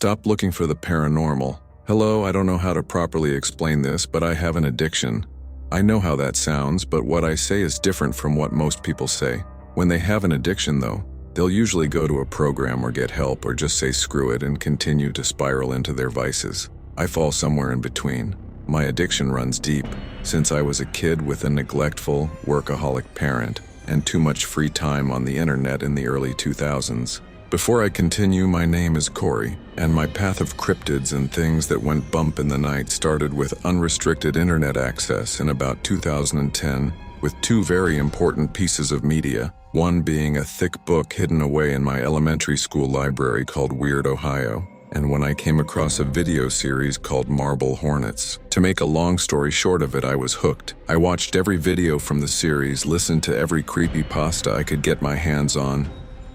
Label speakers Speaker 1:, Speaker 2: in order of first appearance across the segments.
Speaker 1: Stop looking for the paranormal. Hello, I don't know how to properly explain this, but I have an addiction. I know how that sounds, but what I say is different from what most people say. When they have an addiction, though, they'll usually go to a program or get help or just say screw it and continue to spiral into their vices. I fall somewhere in between. My addiction runs deep, since I was a kid with a neglectful, workaholic parent and too much free time on the internet in the early 2000s. Before I continue, my name is Corey, and my path of cryptids and things that went bump in the night started with unrestricted internet access in about 2010 with two very important pieces of media, one being a thick book hidden away in my elementary school library called Weird Ohio, and when I came across a video series called Marble Hornets. To make a long story short of it, I was hooked. I watched every video from the series, listened to every creepypasta I could get my hands on,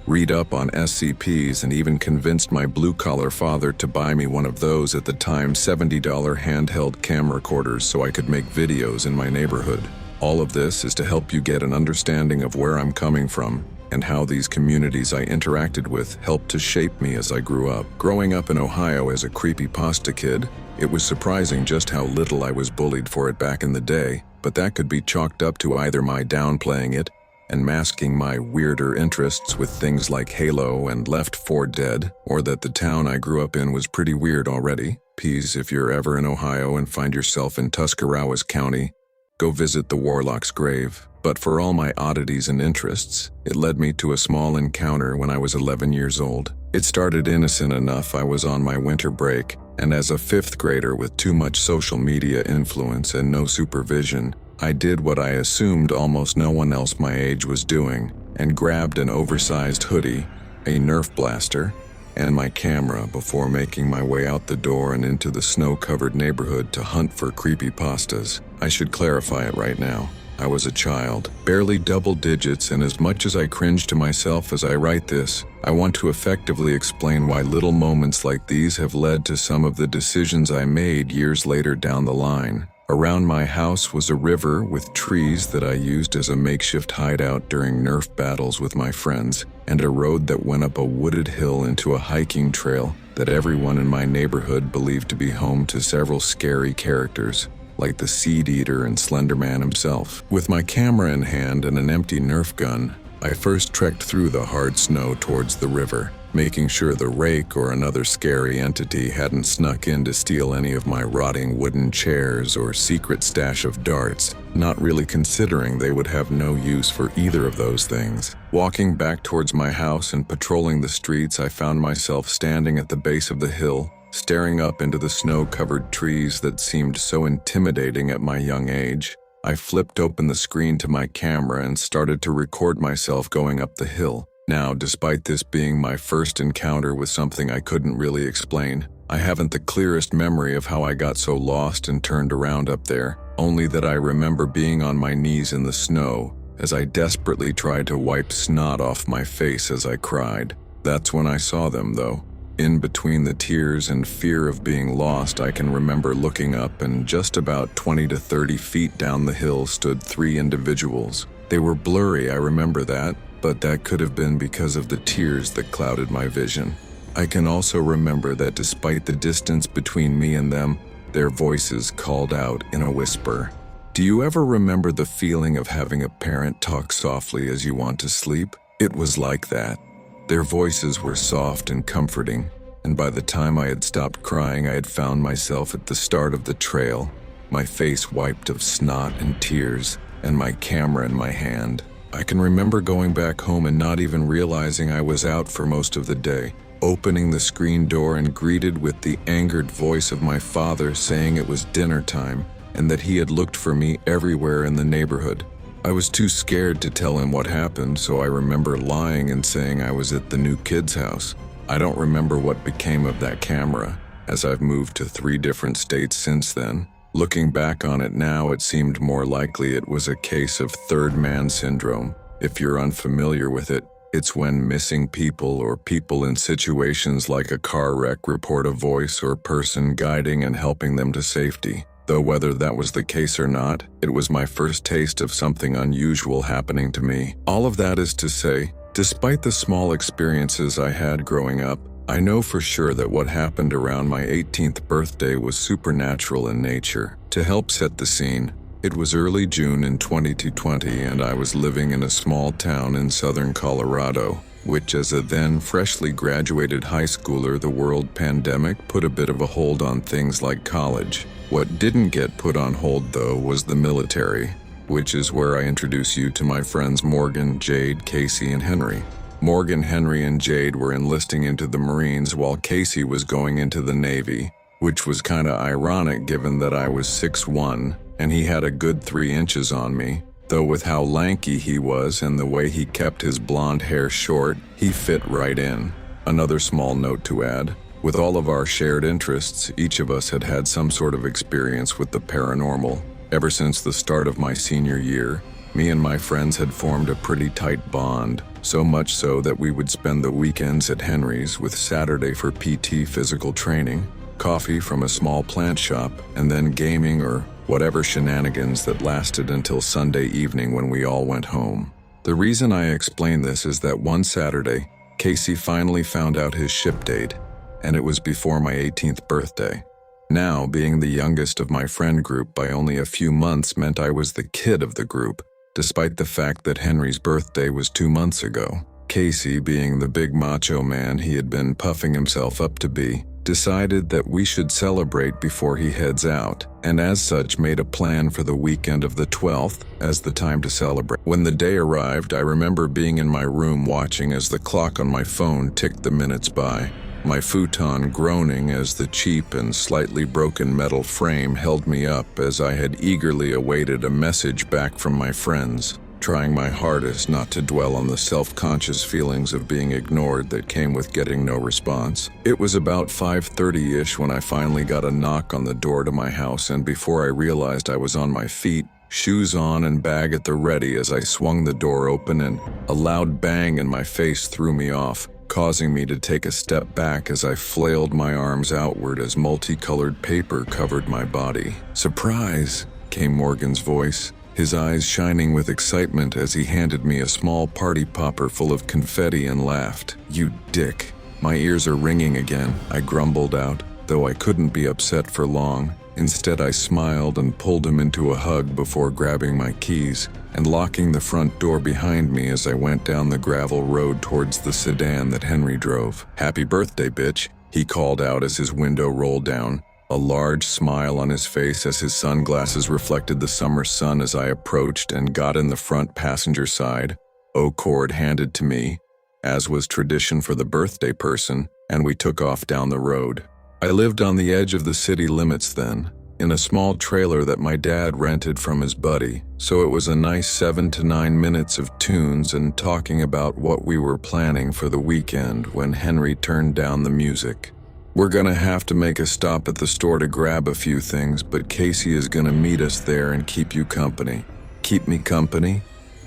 Speaker 1: read up on SCPs, and even convinced my blue-collar father to buy me one of those at the time $70 handheld camcorders so I could make videos in my neighborhood. All of this is to help you get an understanding of where I'm coming from and how these communities I interacted with helped to shape me as I grew up. Growing up in Ohio as a creepypasta kid, it was surprising just how little I was bullied for it back in the day, but that could be chalked up to either my downplaying it and masking my weirder interests with things like Halo and Left 4 Dead, or that the town I grew up in was pretty weird already. Peas, if you're ever in Ohio and find yourself in Tuscarawas County, go visit the Warlock's grave. But for all my oddities and interests, it led me to a small encounter when I was 11 years old. It started innocent enough. I was on my winter break, and as a 5th grader with too much social media influence and no supervision, I did what I assumed almost no one else my age was doing, and grabbed an oversized hoodie, a Nerf blaster, and my camera before making my way out the door and into the snow-covered neighborhood to hunt for creepypastas. I should clarify it right now. I was a child, barely double digits, and as much as I cringe to myself as I write this, I want to effectively explain why little moments like these have led to some of the decisions I made years later down the line. Around my house was a river with trees that I used as a makeshift hideout during Nerf battles with my friends, and a road that went up a wooded hill into a hiking trail that everyone in my neighborhood believed to be home to several scary characters, like the Seed Eater and Slender Man himself. With my camera in hand and an empty Nerf gun, I first trekked through the hard snow towards the river, making sure the rake or another scary entity hadn't snuck in to steal any of my rotting wooden chairs or secret stash of darts, not really considering they would have no use for either of those things. Walking back towards my house and patrolling the streets, I found myself standing at the base of the hill, staring up into the snow-covered trees that seemed so intimidating at my young age. I flipped open the screen to my camera and started to record myself going up the hill. Now, despite this being my first encounter with something I couldn't really explain, I haven't the clearest memory of how I got so lost and turned around up there, only that I remember being on my knees in the snow as I desperately tried to wipe snot off my face as I cried. That's when I saw them, though. In between the tears and fear of being lost, I can remember looking up, and just about 20 to 30 feet down the hill stood 3 individuals. They were blurry, I remember that, but that could have been because of the tears that clouded my vision. I can also remember that despite the distance between me and them, their voices called out in a whisper. Do you ever remember the feeling of having a parent talk softly as you want to sleep? It was like that. Their voices were soft and comforting, and by the time I had stopped crying, I had found myself at the start of the trail, my face wiped of snot and tears, and my camera in my hand. I can remember going back home and not even realizing I was out for most of the day, opening the screen door and greeted with the angered voice of my father saying it was dinner time and that he had looked for me everywhere in the neighborhood. I was too scared to tell him what happened, so I remember lying and saying I was at the new kid's house. I don't remember what became of that camera, as I've moved to 3 different states since then. Looking back on it now, it seemed more likely it was a case of third man syndrome. If you're unfamiliar with it, it's when missing people or people in situations like a car wreck report a voice or person guiding and helping them to safety. Though whether that was the case or not, it was my first taste of something unusual happening to me. All of that is to say, despite the small experiences I had growing up, I know for sure that what happened around my 18th birthday was supernatural in nature. To help set the scene, it was early June in 2020 and I was living in a small town in southern Colorado, which as a then freshly graduated high schooler, the world pandemic put a bit of a hold on things like college. What didn't get put on hold though was the military, which is where I introduce you to my friends Morgan, Jade, Casey, and Henry. Morgan, Henry, and Jade were enlisting into the Marines while Casey was going into the Navy, which was kinda ironic given that I was 6'1", and he had a good 3 inches on me, though with how lanky he was and the way he kept his blonde hair short, he fit right in. Another small note to add, with all of our shared interests, each of us had had some sort of experience with the paranormal. Ever since the start of my senior year, me and my friends had formed a pretty tight bond, so much so that we would spend the weekends at Henry's with Saturday for PT physical training, coffee from a small plant shop, and then gaming or whatever shenanigans that lasted until Sunday evening when we all went home. The reason I explain this is that one Saturday, Casey finally found out his ship date, and it was before my 18th birthday. Now, being the youngest of my friend group by only a few months meant I was the kid of the group, despite the fact that Henry's birthday was 2 months ago. Casey, being the big macho man he had been puffing himself up to be, decided that we should celebrate before he heads out, and as such made a plan for the weekend of the 12th as the time to celebrate. When the day arrived, I remember being in my room watching as the clock on my phone ticked the minutes by, my futon groaning as the cheap and slightly broken metal frame held me up as I had eagerly awaited a message back from my friends, trying my hardest not to dwell on the self-conscious feelings of being ignored that came with getting no response. It was about 5:30-ish when I finally got a knock on the door to my house, and before I realized I was on my feet, shoes on and bag at the ready as I swung the door open, and a loud bang in my face threw me off, causing me to take a step back as I flailed my arms outward as multicolored paper covered my body. "Surprise!" came Morgan's voice, his eyes shining with excitement as he handed me a small party popper full of confetti and laughed. "You dick." "My ears are ringing again," I grumbled out, though I couldn't be upset for long. Instead, I smiled and pulled him into a hug before grabbing my keys and locking the front door behind me as I went down the gravel road towards the sedan that Henry drove. "Happy birthday, bitch," he called out as his window rolled down, a large smile on his face as his sunglasses reflected the summer sun as I approached and got in the front passenger side. O-cord handed to me, as was tradition for the birthday person, and we took off down the road. I lived on the edge of the city limits then, in a small trailer that my dad rented from his buddy, so it was a nice 7 to 9 minutes of tunes and talking about what we were planning for the weekend when Henry turned down the music. "We're gonna have to make a stop at the store to grab a few things, but Casey is gonna meet us there and keep you company." "Keep me company?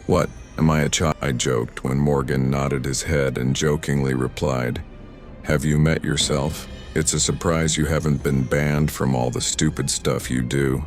Speaker 1: What, am I a child?" I joked when Morgan nodded his head and jokingly replied, "Have you met yourself? It's a surprise you haven't been banned from all the stupid stuff you do."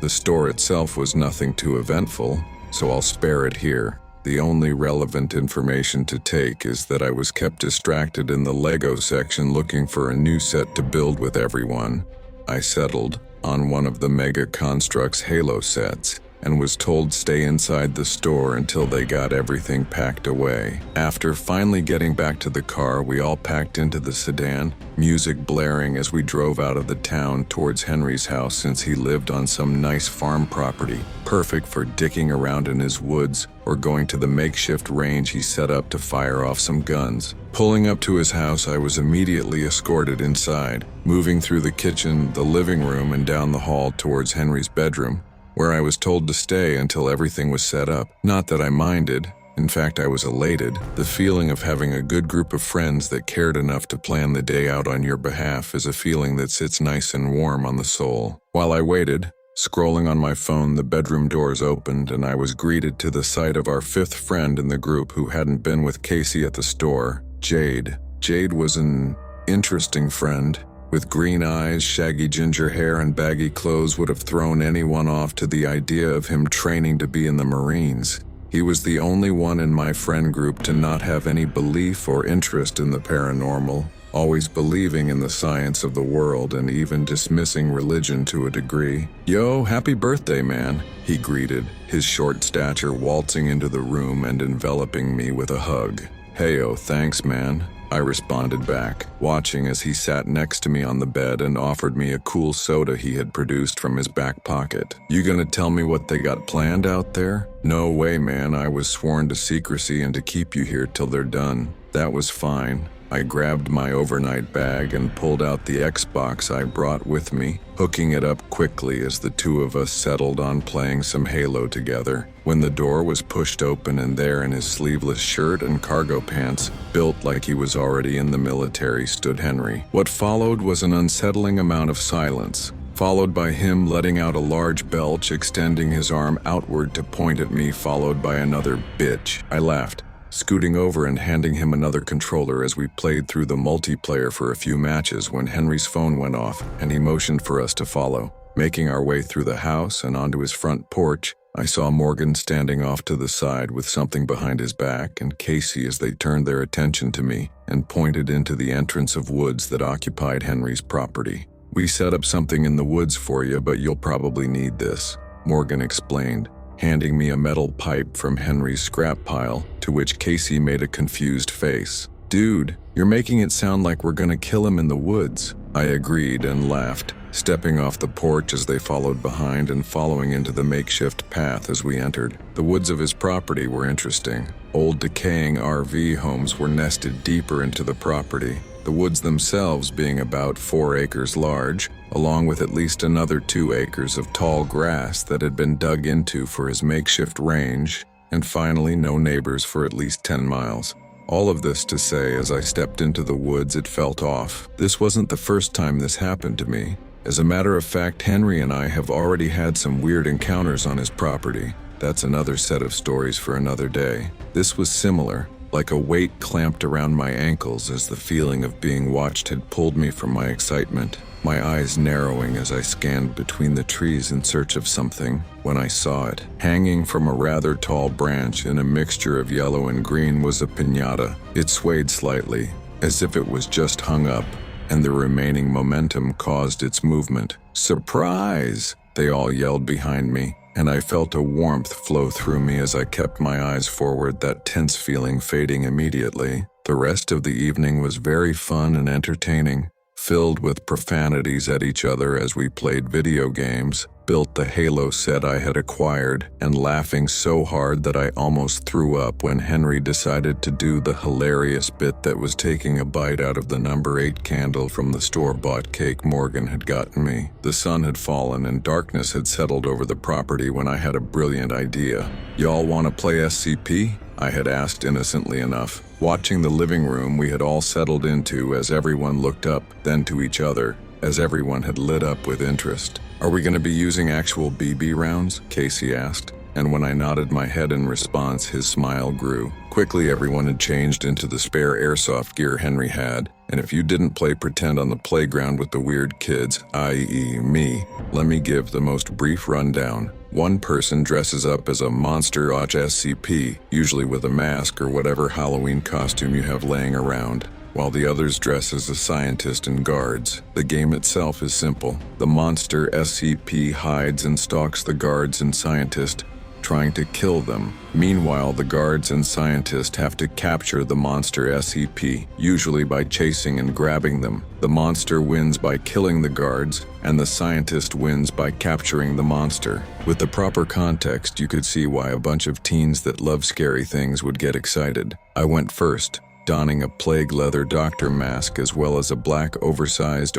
Speaker 1: The store itself was nothing too eventful, so I'll spare it here. The only relevant information to take is that I was kept distracted in the Lego section looking for a new set to build with everyone. I settled on one of the Mega Construx Halo sets and was told stay inside the store until they got everything packed away. After finally getting back to the car, we all packed into the sedan, music blaring as we drove out of the town towards Henry's house since he lived on some nice farm property, perfect for dicking around in his woods or going to the makeshift range he set up to fire off some guns. Pulling up to his house, I was immediately escorted inside, moving through the kitchen, the living room, and down the hall towards Henry's bedroom, where I was told to stay until everything was set up. Not that I minded. In fact, I was elated. The feeling of having a good group of friends that cared enough to plan the day out on your behalf is a feeling that sits nice and warm on the soul. While I waited, scrolling on my phone, the bedroom doors opened and I was greeted to the sight of our 5th friend in the group who hadn't been with Casey at the store, Jade. Jade was an interesting friend. With green eyes, shaggy ginger hair, and baggy clothes would have thrown anyone off to the idea of him training to be in the Marines. He was the only one in my friend group to not have any belief or interest in the paranormal, always believing in the science of the world and even dismissing religion to a degree. "Yo, happy birthday, man," he greeted, his short stature waltzing into the room and enveloping me with a hug. "Heyo, thanks, man," I responded back, watching as he sat next to me on the bed and offered me a cool soda he had produced from his back pocket. "You gonna tell me what they got planned out there?" "No way, man, I was sworn to secrecy and to keep you here till they're done." That was fine. I grabbed my overnight bag and pulled out the Xbox I brought with me, hooking it up quickly as the two of us settled on playing some Halo together. When the door was pushed open and there in his sleeveless shirt and cargo pants, built like he was already in the military, stood Henry. What followed was an unsettling amount of silence, followed by him letting out a large belch, extending his arm outward to point at me, followed by another "bitch." I laughed, scooting over and handing him another controller as we played through the multiplayer for a few matches when Henry's phone went off and he motioned for us to follow. Making our way through the house and onto his front porch, I saw Morgan standing off to the side with something behind his back and Casey as they turned their attention to me and pointed into the entrance of woods that occupied Henry's property. "We set up something in the woods for you, but you'll probably need this," Morgan explained, handing me a metal pipe from Henry's scrap pile, to which Casey made a confused face. "Dude, you're making it sound like we're gonna kill him in the woods." I agreed and laughed, stepping off the porch as they followed behind and following into the makeshift path as we entered. The woods of his property were interesting. Old decaying RV homes were nested deeper into the property, the woods themselves being about 4 acres large, along with at least another 2 acres of tall grass that had been dug into for his makeshift range, and finally no neighbors for at least 10 miles. All of this to say, as I stepped into the woods, it felt off. This wasn't the first time this happened to me. As a matter of fact, Henry and I have already had some weird encounters on his property. That's another set of stories for another day. This was similar, like a weight clamped around my ankles as the feeling of being watched had pulled me from my excitement, my eyes narrowing as I scanned between the trees in search of something, when I saw it. Hanging from a rather tall branch in a mixture of yellow and green was a piñata. It swayed slightly, as if it was just hung up, and the remaining momentum caused its movement. "Surprise!" they all yelled behind me, and I felt a warmth flow through me as I kept my eyes forward, that tense feeling fading immediately. The rest of the evening was very fun and entertaining, filled with profanities at each other as we played video games, built the Halo set I had acquired, and laughing so hard that I almost threw up when Henry decided to do the hilarious bit that was taking a bite out of the number 8 candle from the store-bought cake Morgan had gotten me. The sun had fallen and darkness had settled over the property when I had a brilliant idea. "Y'all want to play SCP?" I had asked innocently enough, watching the living room we had all settled into as everyone looked up, then to each other, as everyone had lit up with interest. "Are we going to be using actual BB rounds?" Casey asked, and when I nodded my head in response, his smile grew. Quickly everyone had changed into the spare airsoft gear Henry had, and if you didn't play pretend on the playground with the weird kids, i.e. me, let me give the most brief rundown. One person dresses up as a monster SCP, usually with a mask or whatever Halloween costume you have laying around, while the others dress as a scientist and guards. The game itself is simple. The monster SCP hides and stalks the guards and scientist, trying to kill them. Meanwhile, the guards and scientists have to capture the monster SCP, usually by chasing and grabbing them. The monster wins by killing the guards, and the scientist wins by capturing the monster. With the proper context, you could see why a bunch of teens that love scary things would get excited. I went first, donning a plague leather doctor mask as well as a black oversized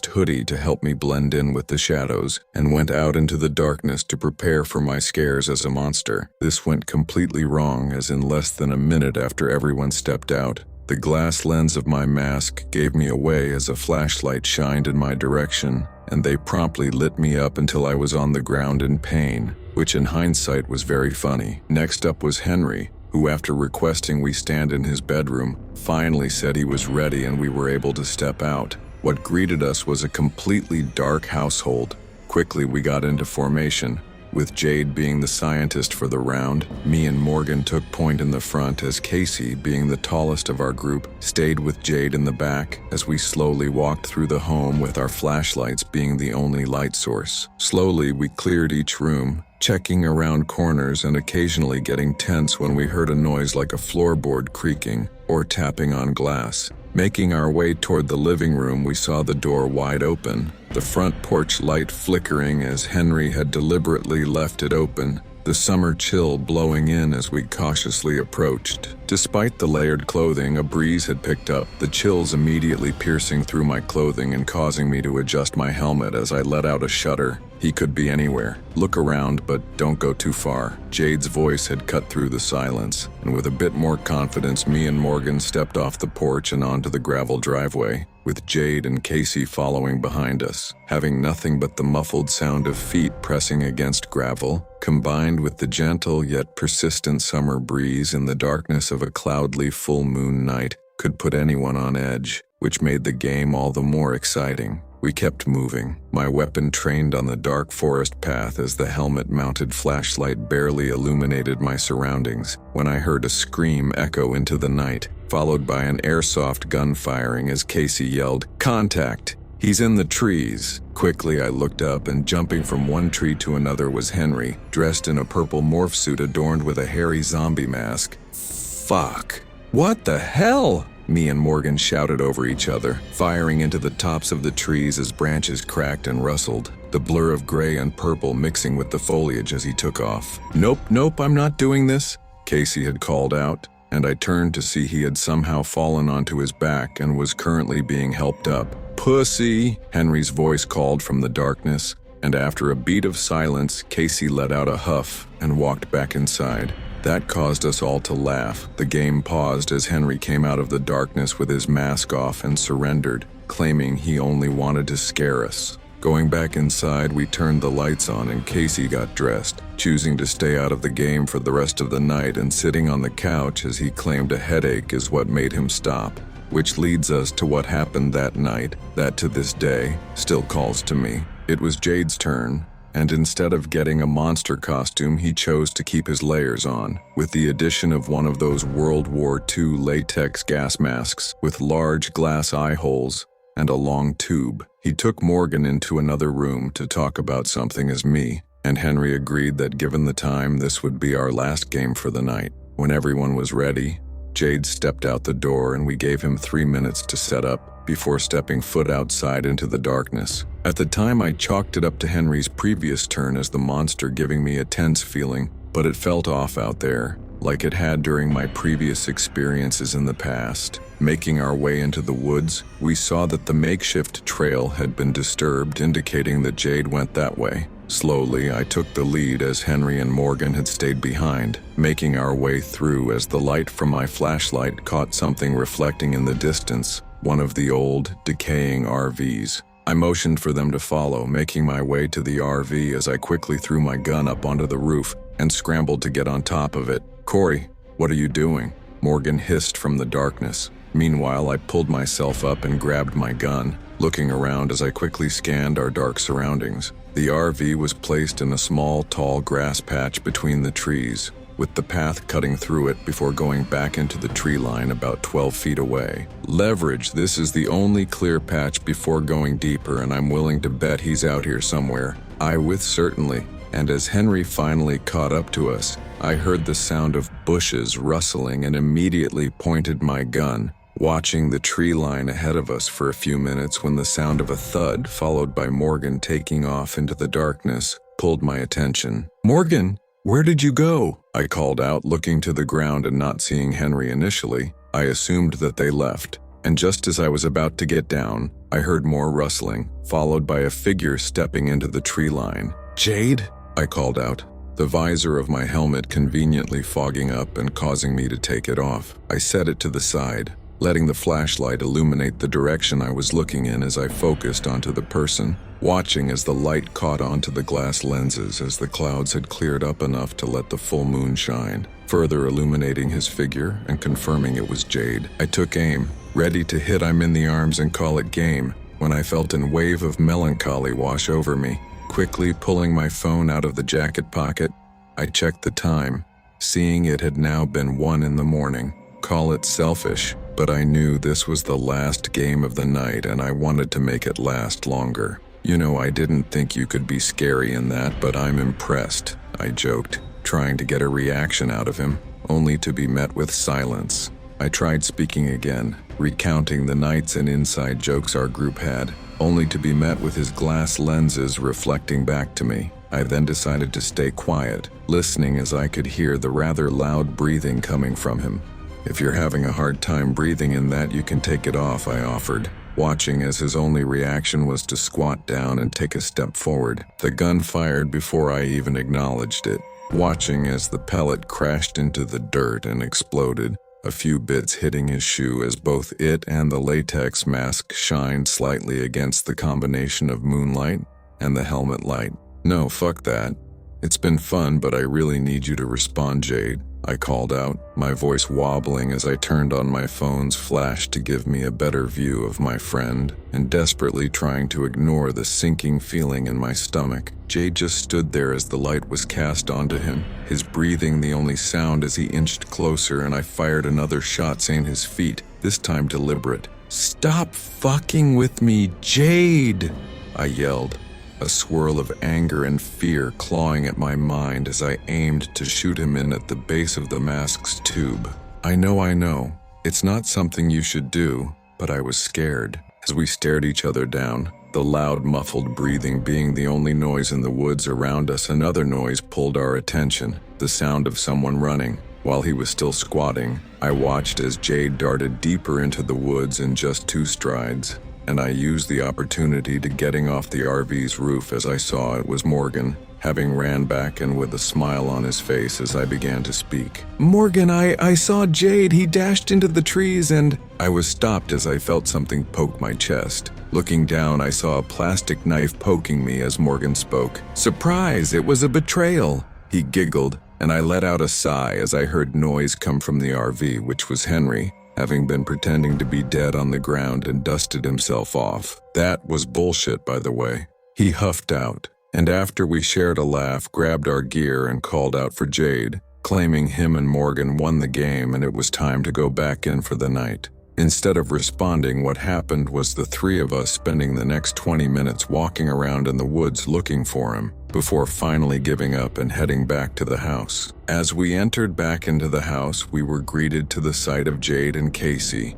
Speaker 1: hoodie to help me blend in with the shadows, and went out into the darkness to prepare for my scares as a monster. This went completely wrong, as in less than a minute after everyone stepped out, the glass lens of my mask gave me away as a flashlight shined in my direction, and they promptly lit me up until I was on the ground in pain, which in hindsight was very funny. Next up was Henry, who, after requesting we stand in his bedroom, finally said he was ready and we were able to step out. What greeted us was a completely dark household. Quickly we got into formation, with Jade being the scientist for the round. Me and Morgan took point in the front as Casey, being the tallest of our group, stayed with Jade in the back as we slowly walked through the home with our flashlights being the only light source. Slowly, we cleared each room, checking around corners and occasionally getting tense when we heard a noise like a floorboard creaking or tapping on glass. Making our way toward the living room, we saw the door wide open, the front porch light flickering as Henry had deliberately left it open, the summer chill blowing in as we cautiously approached. Despite the layered clothing, a breeze had picked up, the chills immediately piercing through my clothing and causing me to adjust my helmet as I let out a shudder. He could be anywhere. Look around, but don't go too far. Jade's voice had cut through the silence, and with a bit more confidence, me and Morgan stepped off the porch and onto the gravel driveway, with Jade and Casey following behind us, having nothing but the muffled sound of feet pressing against gravel, combined with the gentle yet persistent summer breeze in the darkness of a cloudly full moon night, could put anyone on edge, which made the game all the more exciting. We kept moving, my weapon trained on the dark forest path as the helmet-mounted flashlight barely illuminated my surroundings, when I heard a scream echo into the night, followed by an airsoft gun firing as Casey yelled, "Contact! He's in the trees!" Quickly I looked up, and jumping from one tree to another was Henry, dressed in a purple morph suit adorned with a hairy zombie mask. Fuck! What the hell? Me and Morgan shouted over each other, firing into the tops of the trees as branches cracked and rustled, the blur of gray and purple mixing with the foliage as he took off. Nope, I'm not doing this," Casey had called out, and I turned to see he had somehow fallen onto his back and was currently being helped up. "Pussy," Henry's voice called from the darkness, and after a beat of silence, Casey let out a huff and walked back inside. That caused us all to laugh. The game paused as Henry came out of the darkness with his mask off and surrendered, claiming he only wanted to scare us. Going back inside, we turned the lights on and Casey got dressed, choosing to stay out of the game for the rest of the night and sitting on the couch as he claimed a headache is what made him stop. Which leads us to what happened that night, that to this day still calls to me. It was Jade's turn, and instead of getting a monster costume, he chose to keep his layers on, with the addition of one of those World War II latex gas masks with large glass eye holes and a long tube. He took Morgan into another room to talk about something as me, and Henry agreed that given the time, this would be our last game for the night. When everyone was ready, Jade stepped out the door and we gave him 3 minutes to set up before stepping foot outside into the darkness. At the time, I chalked it up to Henry's previous turn as the monster giving me a tense feeling, but it felt off out there, like it had during my previous experiences in the past. Making our way into the woods, we saw that the makeshift trail had been disturbed, indicating that Jade went that way. Slowly, I took the lead as Henry and Morgan had stayed behind, making our way through as the light from my flashlight caught something reflecting in the distance, one of the old, decaying RVs. I motioned for them to follow, making my way to the RV as I quickly threw my gun up onto the roof and scrambled to get on top of it. "Corey, what are you doing?" Morgan hissed from the darkness. Meanwhile, I pulled myself up and grabbed my gun, looking around as I quickly scanned our dark surroundings. The RV was placed in a small, tall grass patch between the trees, with the path cutting through it before going back into the tree line about 12 feet away. Leverage, this is the only clear patch before going deeper, and I'm willing to bet he's out here somewhere. I with certainly. And as Henry finally caught up to us, I heard the sound of bushes rustling and immediately pointed my gun, watching the tree line ahead of us for a few minutes when the sound of a thud, followed by Morgan taking off into the darkness, pulled my attention. "Morgan, where did you go?" I called out, looking to the ground and not seeing Henry initially. I assumed that they left, and just as I was about to get down, I heard more rustling, followed by a figure stepping into the tree line. "Jade?" I called out, the visor of my helmet conveniently fogging up and causing me to take it off. I set it to the side, letting the flashlight illuminate the direction I was looking in as I focused onto the person, watching as the light caught onto the glass lenses as the clouds had cleared up enough to let the full moon shine, further illuminating his figure and confirming it was Jade. I took aim, ready to hit him in the arms and call it game, when I felt a wave of melancholy wash over me. Quickly pulling my phone out of the jacket pocket, I checked the time, seeing it had now been 1 in the morning. Call it selfish, but I knew this was the last game of the night and I wanted to make it last longer. You know, I didn't think you could be scary in that, but I'm impressed, I joked, trying to get a reaction out of him, only to be met with silence. I tried speaking again, recounting the nights and inside jokes our group had, only to be met with his glass lenses reflecting back to me. I then decided to stay quiet, listening as I could hear the rather loud breathing coming from him. If you're having a hard time breathing in that, you can take it off, I offered, watching as his only reaction was to squat down and take a step forward. The gun fired before I even acknowledged it, watching as the pellet crashed into the dirt and exploded, a few bits hitting his shoe as both it and the latex mask shined slightly against the combination of moonlight and the helmet light. No, fuck that. It's been fun, but I really need you to respond, Jade, I called out, my voice wobbling as I turned on my phone's flash to give me a better view of my friend, and desperately trying to ignore the sinking feeling in my stomach. Jade just stood there as the light was cast onto him, his breathing the only sound as he inched closer, and I fired another shot saying his feet, this time deliberate. "Stop fucking with me, Jade!" I yelled, a swirl of anger and fear clawing at my mind as I aimed to shoot him in at the base of the mask's tube. I know, it's not something you should do, but I was scared. As we stared each other down, the loud muffled breathing being the only noise in the woods around us, another noise pulled our attention, the sound of someone running. While he was still squatting, I watched as Jade darted deeper into the woods in just 2 strides, and I used the opportunity to getting off the RV's roof as I saw it was Morgan, having ran back and with a smile on his face as I began to speak. "Morgan, I saw Jade, he dashed into the trees and—" I was stopped as I felt something poke my chest. Looking down, I saw a plastic knife poking me as Morgan spoke. "Surprise, it was a betrayal!" He giggled, and I let out a sigh as I heard noise come from the RV, which was Henry, having been pretending to be dead on the ground and dusted himself off. That was bullshit, by the way. He huffed out, and after we shared a laugh, grabbed our gear and called out for Jade, claiming him and Morgan won the game and it was time to go back in for the night. Instead of responding, what happened was the 3 of us spending the next 20 minutes walking around in the woods looking for him, before finally giving up and heading back to the house. As we entered back into the house, we were greeted to the sight of Jade and Casey,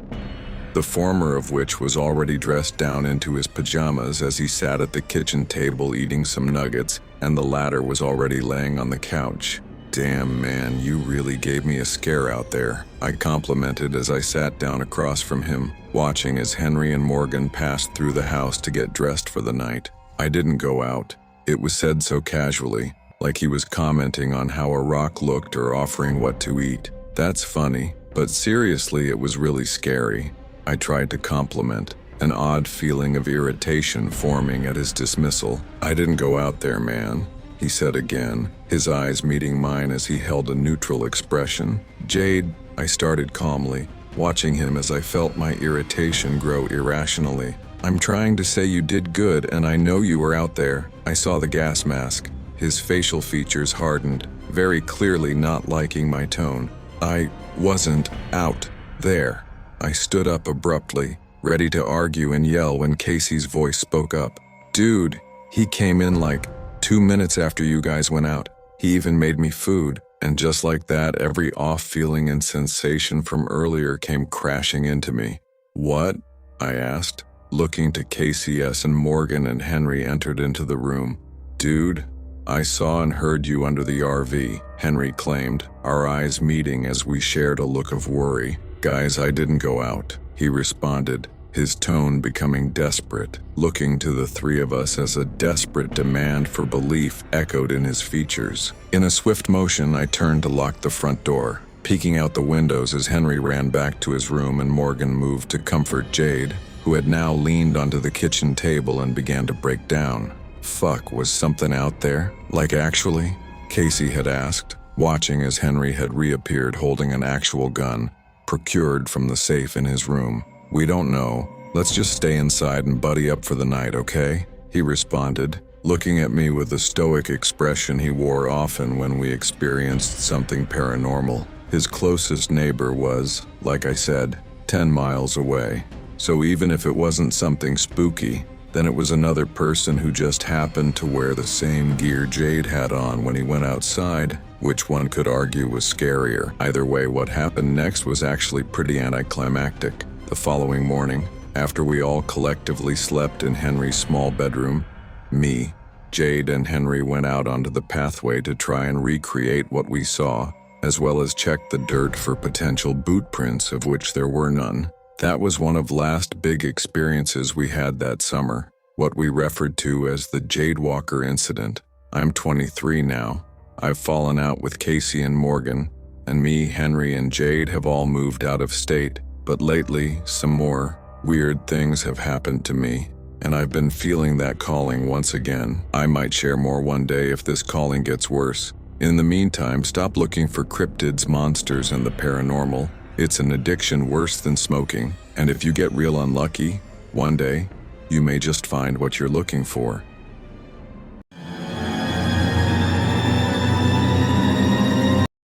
Speaker 1: the former of which was already dressed down into his pajamas as he sat at the kitchen table eating some nuggets, and the latter was already laying on the couch. "Damn, man, you really gave me a scare out there," I complimented as I sat down across from him, watching as Henry and Morgan passed through the house to get dressed for the night. I didn't go out. It was said so casually, like he was commenting on how a rock looked or offering what to eat. That's funny, but seriously, it was really scary. I tried to compliment, an odd feeling of irritation forming at his dismissal. "I didn't go out there, man," he said again, his eyes meeting mine as he held a neutral expression. "Jade," I started calmly, watching him as I felt my irritation grow irrationally. "I'm trying to say you did good, and I know you were out there." I saw the gas mask. His facial features hardened, very clearly not liking my tone. "I wasn't out there." I stood up abruptly, ready to argue and yell when Casey's voice spoke up. "Dude, he came in like 2 minutes after you guys went out. He even made me food." And just like that, every off feeling and sensation from earlier came crashing into me. "What?" I asked, looking to Casey as and Morgan and Henry entered into the room. "Dude, I saw and heard you under the RV," Henry claimed, our eyes meeting as we shared a look of worry. "Guys, I didn't go out," he responded, his tone becoming desperate, looking to the 3 of us as a desperate demand for belief echoed in his features. In a swift motion, I turned to lock the front door, peeking out the windows as Henry ran back to his room and Morgan moved to comfort Jade, who had now leaned onto the kitchen table and began to break down. "Fuck, was something out there? Like actually?" Casey had asked, watching as Henry had reappeared holding an actual gun, procured from the safe in his room. "We don't know. Let's just stay inside and buddy up for the night, okay?" he responded, looking at me with the stoic expression he wore often when we experienced something paranormal. His closest neighbor was, like I said, 10 miles away. So even if it wasn't something spooky, then it was another person who just happened to wear the same gear Jade had on when he went outside, which one could argue was scarier. Either way, what happened next was actually pretty anticlimactic. The following morning, after we all collectively slept in Henry's small bedroom, me, Jade, and Henry went out onto the pathway to try and recreate what we saw, as well as check the dirt for potential boot prints, of which there were none. That was one of the last big experiences we had that summer, what we referred to as the Jade Walker incident. I'm 23 now. I've fallen out with Casey and Morgan, and me, Henry, and Jade have all moved out of state. But lately, some more weird things have happened to me, and I've been feeling that calling once again. I might share more one day if this calling gets worse. In the meantime, stop looking for cryptids, monsters, and the paranormal. It's an addiction worse than smoking, and if you get real unlucky, one day, you may just find what you're looking for.